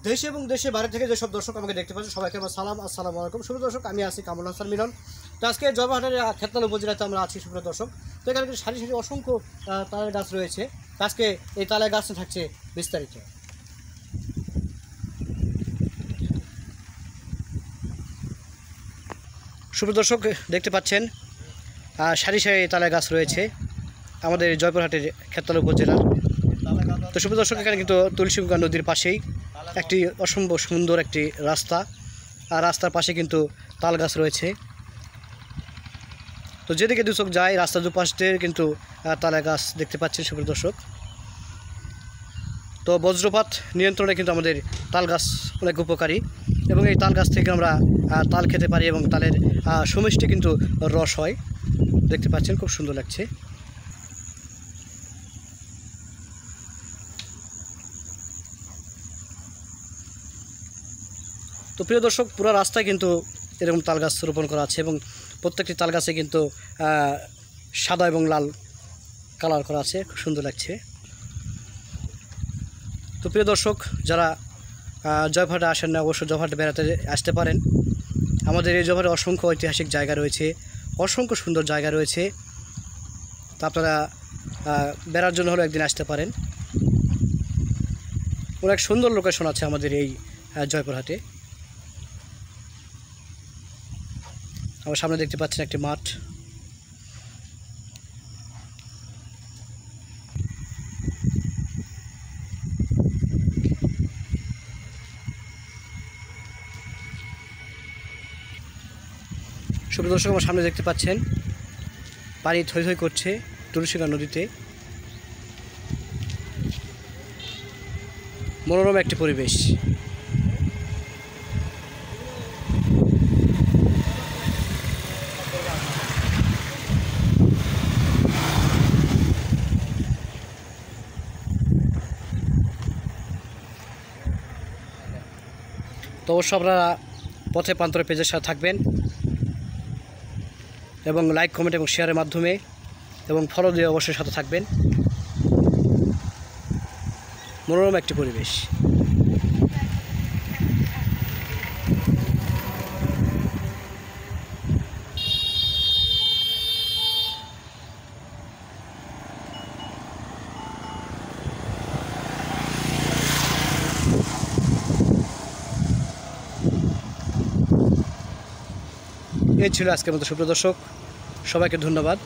দেশ এবং দেশে বাইরে থেকে যেসব দর্শক আমাকে দেখতে পাচ্ছেন সবাইকে আমার সালাম, আসসালামু আলাইকুম। সুপ্রিয় দর্শক, আমি আছি কামরুল হাসান মিলন। তো আজকে জয়পুরহাটের খেতলা উপজেলাতে আমরা আছি সুপ্রিয় দর্শক। তো এখানে সারি সারি অসংখ্য তালের গাছ রয়েছে। আজকে এই তালের গাছে থাকছে বিস্তারিত। সুপ্রিয় দর্শক, দেখতে পাচ্ছেন সারি সারি তালের গাছ রয়েছে আমাদের জয়পুরহাটের খেতলা উপজেলার। তো সুপ্রিয় দর্শক, এখানে কিন্তু তুলসীগঙ্গা নদীর পাশেই একটি অসম্ভব সুন্দর একটি রাস্তা, আর রাস্তার পাশে কিন্তু তাল গাছ রয়েছে। তো যেদিকে দুচোখ যায় রাস্তার দুপাশ দিয়ে কিন্তু তালের গাছ দেখতে পাচ্ছেন সুপ্রিয় দর্শক। তো বজ্রপাত নিয়ন্ত্রণে কিন্তু আমাদের তাল গাছ অনেক উপকারী, এবং এই তাল গাছ থেকে আমরা তাল খেতে পারি এবং তালের সমষ্টি কিন্তু রস হয়। দেখতে পাচ্ছেন, খুব সুন্দর লাগছে। তো প্রিয় দর্শক, পুরো রাস্তায় কিন্তু এরকম তাল গাছ রোপণ করা আছে এবং প্রত্যেকটি তাল গাছে কিন্তু সাদা এবং লাল কালার করা আছে, খুব সুন্দর লাগছে। তো প্রিয় দর্শক, যারা জয়পুরহাটে আসেন না, অবশ্যই জয়পুরহাটে বেড়াতে আসতে পারেন। আমাদের এই জয়পুরহাটে অসংখ্য ঐতিহাসিক জায়গা রয়েছে, অসংখ্য সুন্দর জায়গা রয়েছে। তো আপনারা বেড়ার জন্য হলেও একদিন আসতে পারেন। অনেক সুন্দর লোকেশন আছে আমাদের এই জয়পুরহাটে। আমার সামনে দেখতে পাচ্ছেন একটি মাঠ। সুপ্রিয় দর্শক, আমার সামনে দেখতে পাচ্ছেন পানি থই থই করছে তুলসীগঙ্গা নদীতে। মনোরম একটি পরিবেশ। তো অবশ্য আপনারা পথে প্রান্তরে পেজের সাথে থাকবেন এবং লাইক, কমেন্ট এবং শেয়ারের মাধ্যমে এবং ফলো দিয়ে অবশ্যই সাথে থাকবেন। মনোরম একটি পরিবেশ। এই ছিল আজকের মতো সুপ্রিয় দর্শক, সবাইকে ধন্যবাদ।